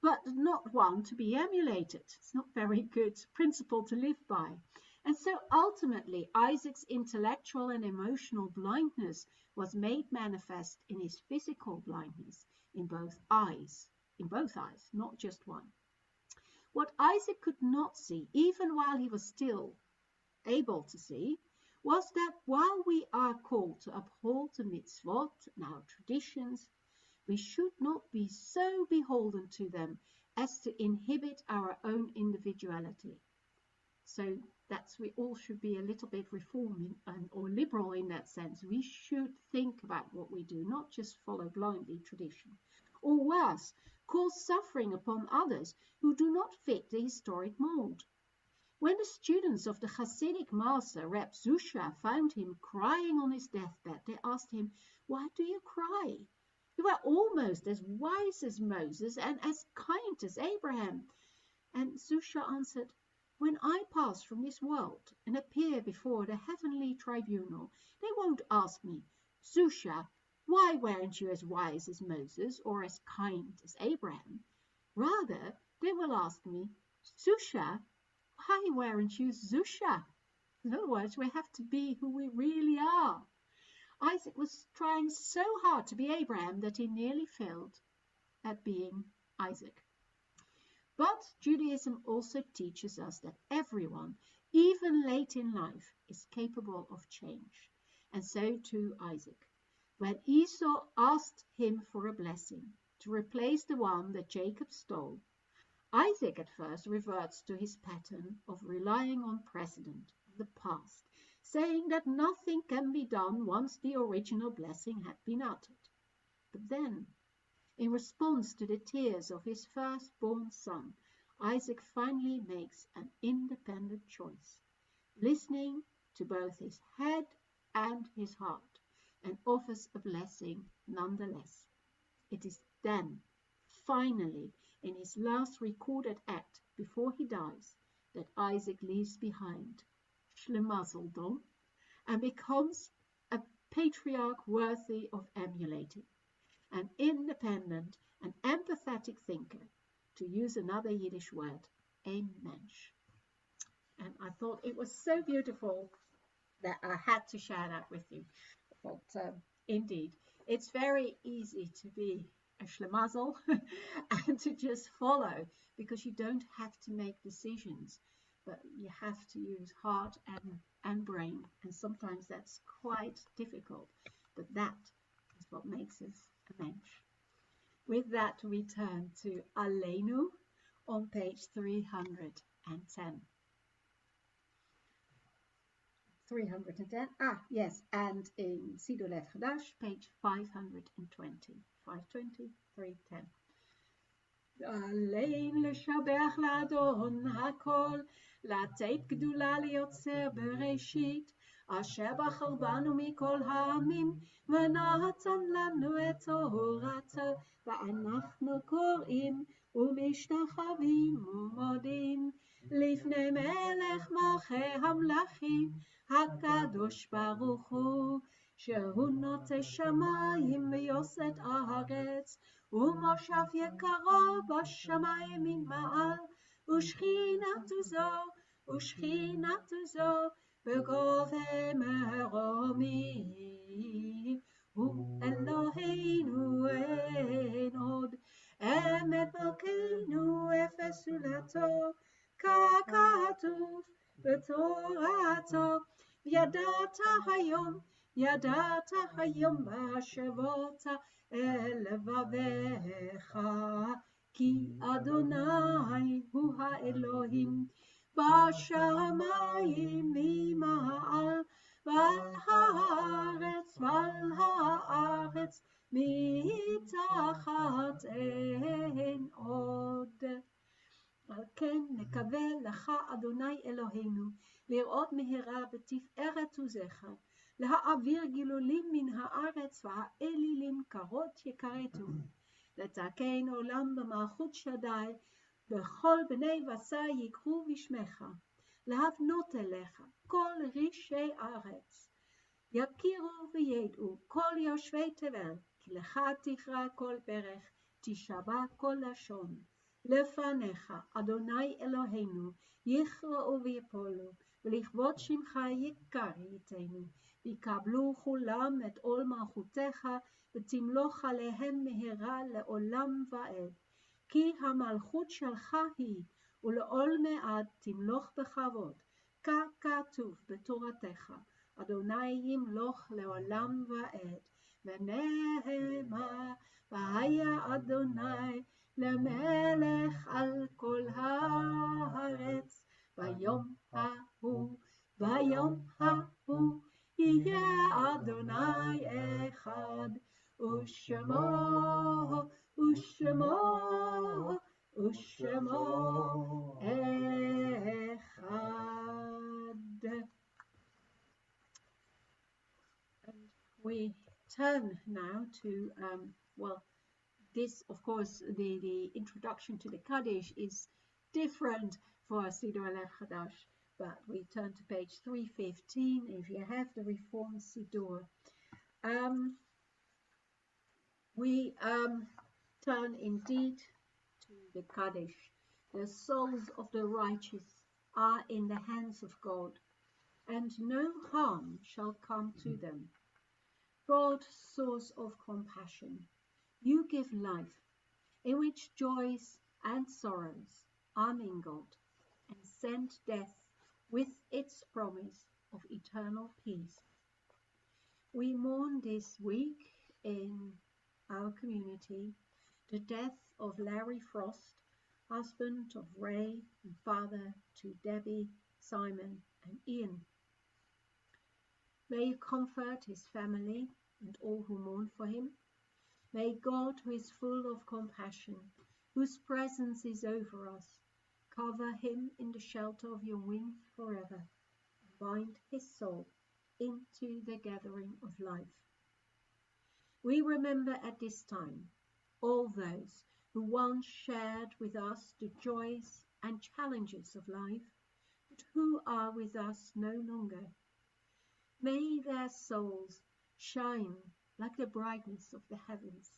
but not one to be emulated. It's not a very good principle to live by. And so ultimately, Isaac's intellectual and emotional blindness was made manifest in his physical blindness in both eyes, not just one. What Isaac could not see, even while he was still able to see, was that while we are called to uphold the mitzvot and our traditions, we should not be so beholden to them as to inhibit our own individuality. So we all should be a little bit reforming or liberal in that sense. We should think about what we do, not just follow blindly tradition. Or worse, cause suffering upon others who do not fit the historic mold. When the students of the Hasidic master, Reb Zusha, found him crying on his deathbed, they asked him, "Why do you cry? You are almost as wise as Moses and as kind as Abraham." And Zusha answered, "When I pass from this world and appear before the heavenly tribunal, they won't ask me, 'Zusha, why weren't you as wise as Moses or as kind as Abraham?' Rather, they will ask me, 'Zusha, why weren't you Zusha?'" In other words, we have to be who we really are. Isaac was trying so hard to be Abraham that he nearly failed at being Isaac. But Judaism also teaches us that everyone, even late in life, is capable of change. And so too Isaac. When Esau asked him for a blessing to replace the one that Jacob stole, Isaac at first reverts to his pattern of relying on precedent of the past, saying that nothing can be done once the original blessing had been uttered. But then, in response to the tears of his firstborn son, Isaac finally makes an independent choice, listening to both his head and his heart, and offers a blessing nonetheless. It is then, finally, in his last recorded act before he dies, that Isaac leaves behind Schlemazeldom and becomes a patriarch worthy of emulating, an independent and empathetic thinker, to use another Yiddish word, a mensch. And I thought it was so beautiful that I had to share that with you. But indeed, it's very easy to be a schlemazel and to just follow, because you don't have to make decisions, but you have to use heart and brain, and sometimes that's quite difficult, but that is what makes us a mensch. With that, we turn to Aleinu on page 310. 310, yes, and in Siddur Lev Chadash, page 520, 520, 310. עלינו לשבח לאדון הכל, לתת גדולה ליוצר בראשית, אשר בחר בנו מכל העמים, ונתן לנו את תורתו, ואנחנו קוראים ומשתחווים ומודים לפני מלך מלכי המלכים, הקדוש ברוך הוא, שהוא נוטה שמיים ויוסד הארץ, ומושב יקרו בשמיים ממעל, ושכינתו זו בגובה מרומי. הוא אלוהינו אין עוד, אמת מלכנו אפס זולתו, ככתוב בתורתו. ידעת היום והשבות אל לבביך, כי אדוני הוא האלוהים בשמיים ממעל, ועל הארץ מתחת אין עוד. על כן נקווה לך אדוני אלוהינו, לראות מהרה בתפארת עוזך, להעביר גילולים מן הארץ והאלילים קרות יכרתו, לתקן עולם במלכות שדי, וכל בני בשר יקראו בשמך, להבנות אליך כל רישי ארץ, יכירו וידעו כל יושבי תבל, כי לך תכרע כל ברך, תשבע כל לשון. לפניך, אדוני אלוהינו, יכרעו ויפולו, ולכבוד שמך יקר ייתנו, ויקבלו כולם את עול מלכותך, ותמלוך עליהם מהרה לעולם ועד. כי המלכות שלך היא, ולעולמי עד תמלוך בכבוד, ככתוב בתורתך, אדוני ימלוך לעולם ועד. ונאמר, והיה אדוני למלך על כל הארץ, ביום ההוא יהיה אדוני אחד, ושמו אחד. And we turn now to, this, of course, the introduction to the Kaddish is different for Siddur Lev Chadash, but we turn to page 315 if you have the Reformed Siddur. We turn indeed to the Kaddish. The souls of the righteous are in the hands of God, and no harm shall come to them. God, source of compassion, you give life, in which joys and sorrows are mingled, and send death with its promise of eternal peace. We mourn this week in our community the death of Larry Frost, husband of Ray and father to Debbie, Simon, and Ian. May you comfort his family and all who mourn for him. May God, who is full of compassion, whose presence is over us, cover him in the shelter of your wings forever, and bind his soul into the gathering of life. We remember at this time all those who once shared with us the joys and challenges of life, but who are with us no longer. May their souls shine like the brightness of the heavens.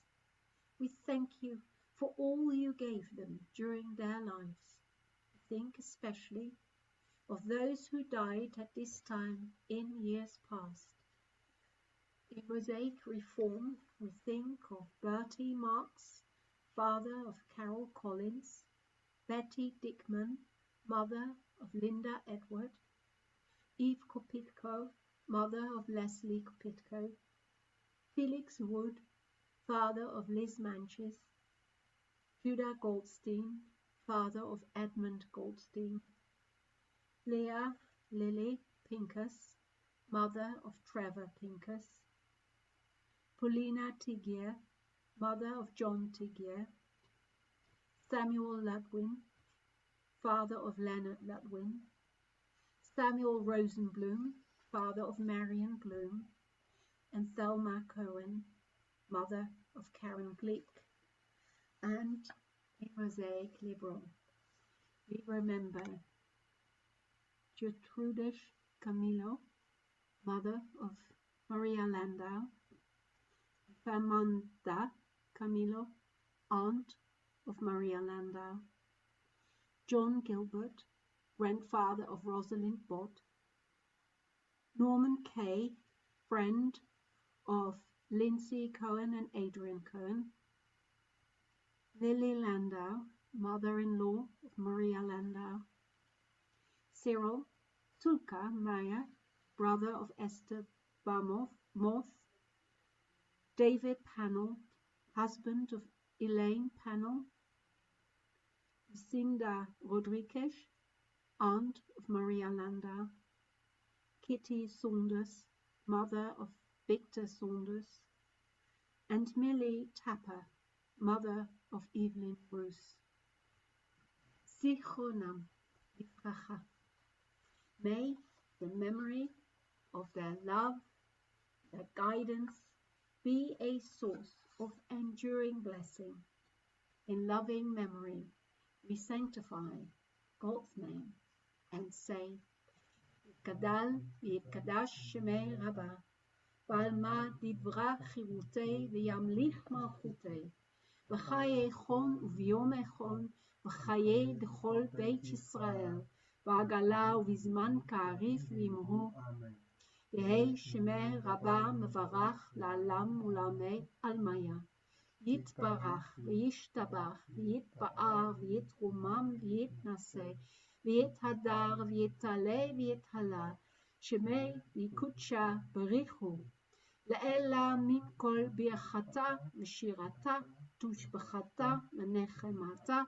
We thank you for all you gave them during their lives. We think especially of those who died at this time in years past. In Mosaic Reform, we think of Bertie Marks, father of Carol Collins, Betty Dickman, mother of Linda Edward, Eve Kopitko, mother of Leslie Kopitko, Felix Wood, father of Liz Manches, Judah Goldstein, father of Edmund Goldstein, Leah Lily Pincus, mother of Trevor Pincus, Paulina Tigier, mother of John Tigier, Samuel Ludwin, father of Leonard Ludwin, Samuel Rosenblum, father of Marion Bloom, and Thelma Cohen, mother of Karen Glick, and in Mosaic Liberal, we remember Gertrude Camillo, mother of Maria Landau, Fernanda Camillo, aunt of Maria Landau, John Gilbert, grandfather of Rosalind Bott, Norman Kay, friend of Lindsay Cohen and Adrian Cohen, Lily Landau, mother-in-law of Maria Landau, Cyril Tulka Meyer, brother of Esther Barmoth, David Pannell, husband of Elaine Pannell, Lucinda Rodriguez, aunt of Maria Landau, Kitty Saunders, mother of Victor Saunders, and Millie Tapper, mother of Evelyn Bruce. Zichronam Livracha. May the memory of their love, their guidance, be a source of enduring blessing. In loving memory, we sanctify God's name and say, Yitgadal v'yitgadash shemei Rabbah, v'alma divra chirutei v'yamlich malchutei, v'chaye chon u'v'yom echon, v'chaye d'chol beit Yisrael, v'agala u'v'zman ka'arif v'imru. יהי שמי רבה מברך לעולם ולעמי עלמיה. יתברך וישתבח ויתפאר ויתרומם ויתנשא ויתהדר ויתעלה ויתהלל. שמי יקודשה בריחו. לאלה מן כל ברכתה ושירתה תושבחתה ונחמתה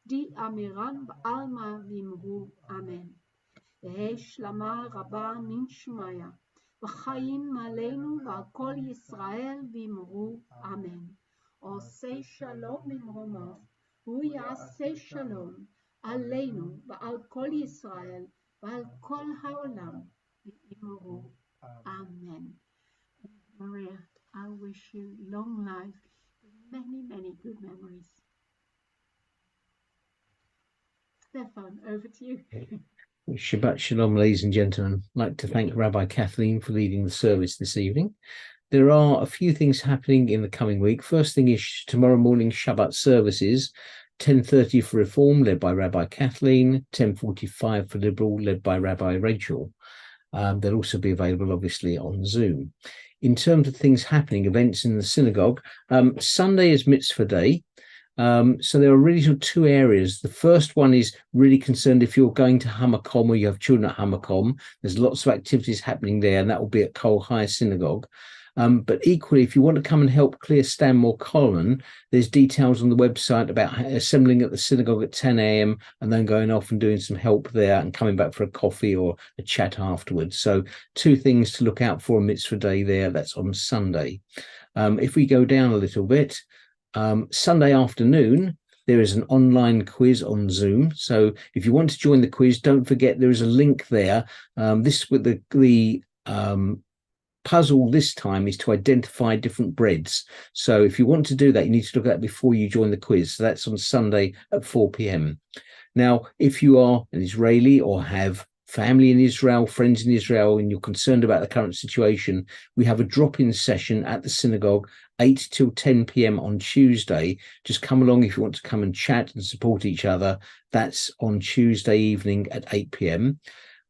די אמירן בעלמא ואמרו אמן. יהי שלמה רבה מן שמיה. וחיים עלינו ועל כל ישראל ואמרו אמן. עושה שלום ממרומיו, הוא יעשה שלום עלינו ועל כל ישראל ועל כל העולם ואמרו amen. Maria, I wish you long life with many, many good memories. Stefan, over to you. Shabbat Shalom, ladies and gentlemen. I'd like to thank Rabbi Kathleen for leading the service this evening. There are a few things happening in the coming week. First thing is tomorrow morning Shabbat services, 10:30 for Reform, led by Rabbi Kathleen, 10:45 for Liberal, led by Rabbi Rachel. They'll also be available, obviously, on Zoom. In terms of things happening, events in the synagogue, Sunday is Mitzvah Day. So there are really sort of two areas. The first one is really concerned if you're going to Hamakom or you have children at Hamakom. There's lots of activities happening there, and that will be at Cole High Synagogue. But equally, if you want to come and help clear Stanmore Common, there's details on the website about assembling at the synagogue at 10 a.m. and then going off and doing some help there and coming back for a coffee or a chat afterwards. So two things to look out for a mitzvah day there. That's on Sunday. If we go down a little bit, Sunday afternoon, there is an online quiz on Zoom. So if you want to join the quiz, don't forget there is a link there. This with the puzzle this time is to identify different breads. So if you want to do that, you need to look at that before you join the quiz. So that's on Sunday at 4 p.m. Now, if you are an Israeli or have family in Israel, friends in Israel, and you're concerned about the current situation, we have a drop-in session at the synagogue 8 till 10 p.m. on Tuesday. Just come along if you want to come and chat and support each other. That's on Tuesday evening at 8 p.m.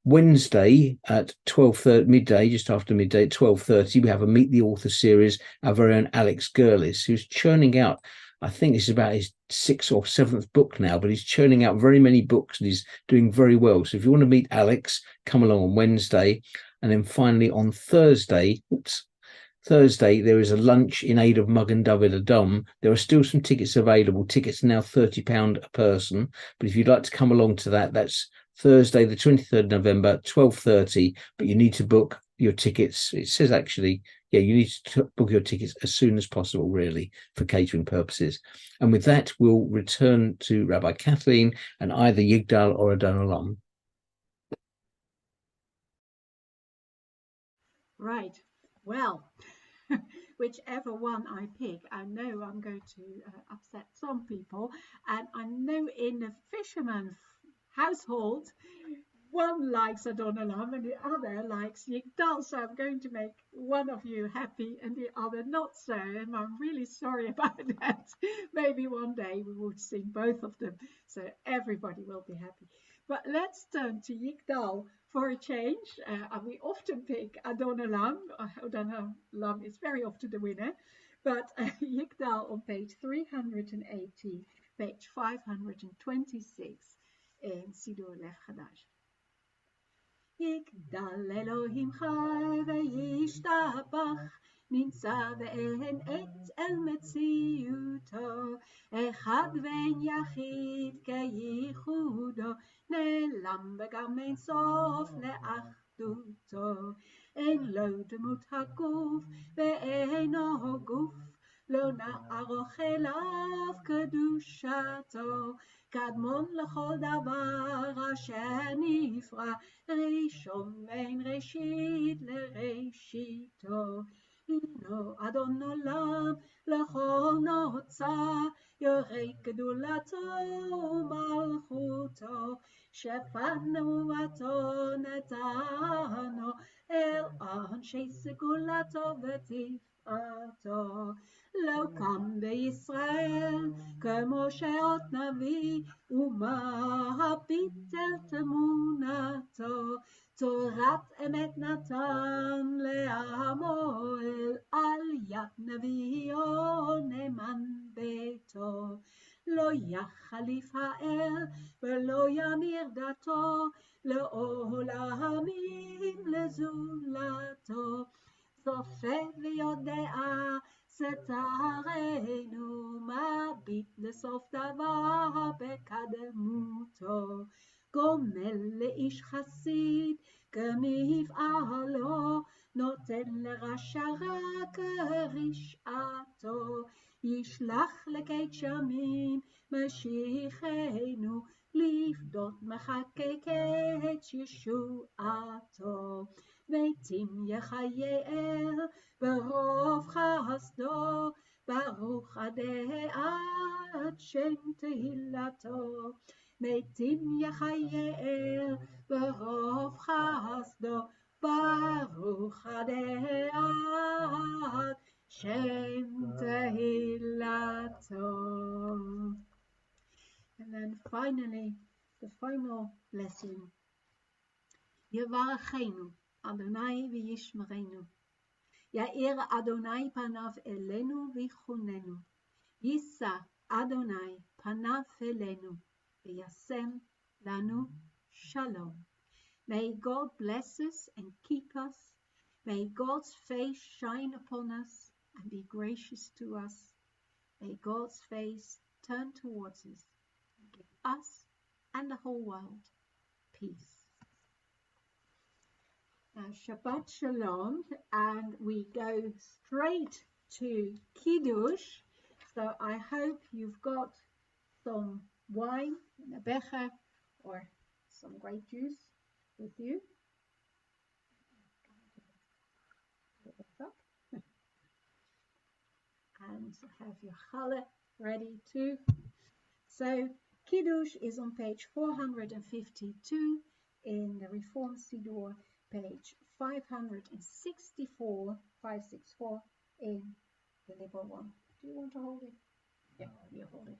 Wednesday at 12:30 midday, just after midday at 12:30, we have a Meet the Author series. Our very own Alex Gurlis, who's churning out, I think this is about his 6th or 7th book now, but he's churning out very many books and he's doing very well. So if you want to meet Alex, come along on Wednesday. And then finally on Thursday, there is a lunch in aid of Magen David Adom. There are still some tickets available. Tickets are now £30 a person. But if you'd like to come along to that, that's Thursday, the 23rd of November, 12:30. But you need to book your tickets. It says actually, yeah, you need to book your tickets as soon as possible, really, for catering purposes. And with that, we'll return to Rabbi Kathleen and either Yigdal or Adon Olam. Right. Well, whichever one I pick, I know I'm going to upset some people. And I know in the fisherman household, one likes Adon Olam and the other likes Yigdal. So I'm going to make one of you happy and the other not so. And I'm really sorry about that. Maybe one day we will sing both of them, so everybody will be happy. But let's turn to Yigdal for a change. We often pick Adon Olam. Adon Olam is very often the winner. But Yigdal on page 380, page 526 in Sidur Lech Hadash. יגדל אלוהים חי וישתבח, נמצא ואין עת אל מציאותו, אחד ואין יחיד כייחודו, נעלם וגם אין סוף לאחדותו. אין לו דמות הגוף ואינו גוף, לא נערוך אליו קדושתו, קדמון לכל דבר אשר נברא, ראשון בין ראשית לראשיתו. הינו אדון עולם לכל נוצר, יורה גדולתו ומלכותו, שפט נבואתו נתנו, אל אנשי סגולתו ותפארתו. לא קם בישראל כמו שעוד נביא, ומביט אל תמונתו, תורת אמת נתן לעמו, על יד נביאו נאמן ביתו. לא יחליף האל ולא ימיר דתו, לעולמים לזולתו. צופה ויודע סתרנו, מביט לסוף דבר בקדמותו. גומל לאיש חסיד כמפעלו, נותן לרשע רק רשעתו. ישלח לקית שמים משיחנו, לפדות מחכה קץ ישועתו. מתים יחיה אל ברוב חסדו, ברוך עדי עד שם תהילתו. מתים יחיה אל ברוב חסדו, ברוך עדי עד שם תהילתו. And then finally, the final blessing. יברכנו אדוני וישמרנו. יאיר אדוני פניו אלינו ויחוננו. יישא Adonai panav elenu v'yasem lanu shalom. May God bless us and keep us. May God's face shine upon us and be gracious to us. May God's face turn towards us and give us and the whole world peace. Now, Shabbat Shalom, and we go straight to Kiddush. So I hope you've got some wine in a becher or some grape juice with you. And have your challah ready too. So Kiddush is on page 452 in the Reform Siddur, page 564 in the Liberal one. Do you want to hold it? Yeah, you hold it.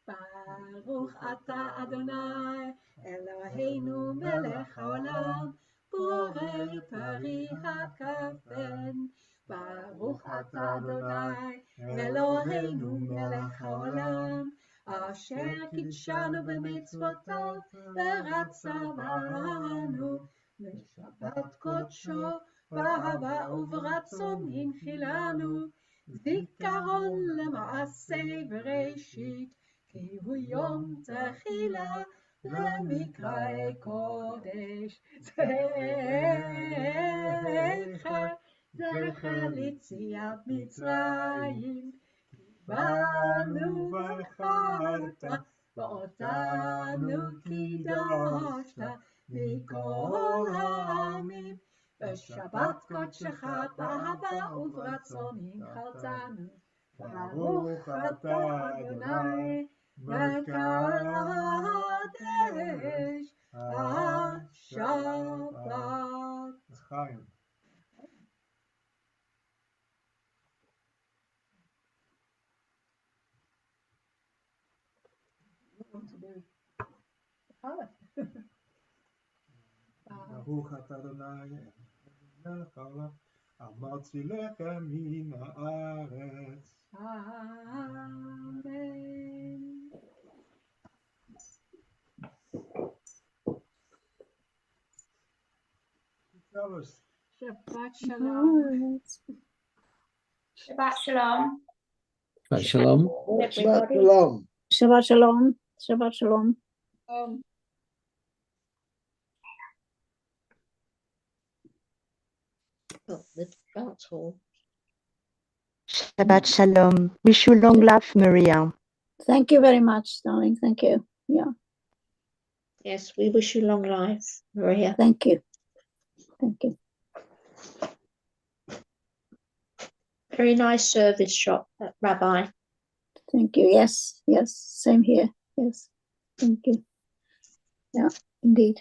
Baruch atah Adonai Eloheinu melech haolam borei pari hakafen. Baruch atah Adonai Eloheinu melech haolam asher kidshanu b'mitzvotav v'ratza banu b'shabbat kodsho b'ahava u'v'ratzon hinchilanu zikaron lema'aseh b'reishit כי הוא יום תחילה למקרא קודש. זכר ליציאת מצרים, באנו בחרת ואותנו קידשת מכל העמים, בשבת קודשך באהבה וברצון הנחלתנו. ברוך אתה אדוני מקדש השבת. חיים. ברוך אתה אדוני מלך העולם אמרתי לחם מן הארץ. Amen. Shabbat Shalom. Shabbat Shalom. Shabbat Shalom. Everybody. Shabbat Shalom. Shabbat Shalom. The dance hall. Shabbat Shalom. Wish you long life, Maria. Thank you very much, darling. Thank you. Yeah, Yes, we wish you long life, Maria. thank you. Thank you. Very nice service shop, Rabbi. Thank you. Yes, yes. Same here. Yes. Thank you. Yeah, indeed.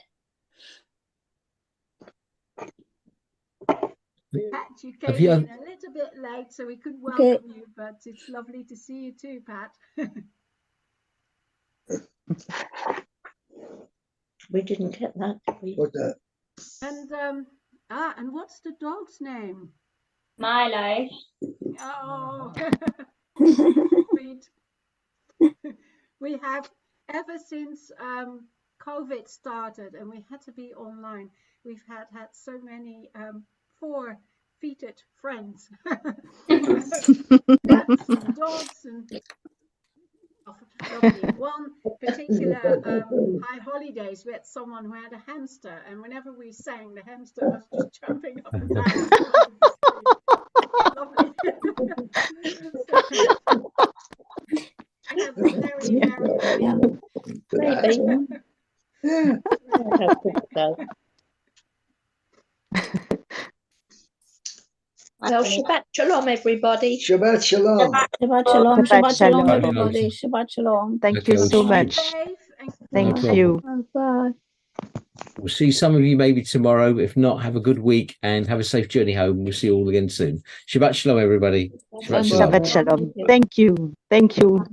Pat, you Have came you- in a little bit late, so we couldn't welcome you, but it's lovely to see you too, Pat. We didn't get that, did we? And what's the dog's name? Milo. Oh, sweet. We have, ever since COVID started and we had to be online, we've had so many four-feeted friends. Cats and dogs and lovely. One particular high holidays, we had someone who had a hamster, and whenever we sang, the hamster was just jumping up and down. Lovely. I have a very, Well, Shabbat Shalom, everybody. Shabbat Shalom. Shabbat Shalom. Shabbat Shabbat Shalom, Shalom. everybody. Shabbat Shalom. Thank you so Be much. safe and Thank problem. you. Bye. We'll see some of you maybe tomorrow. If not, have a good week and have a safe journey home. We'll see you all again soon. Shabbat Shalom, everybody. Shabbat Shalom. Shabbat Shalom. Thank you. Thank you.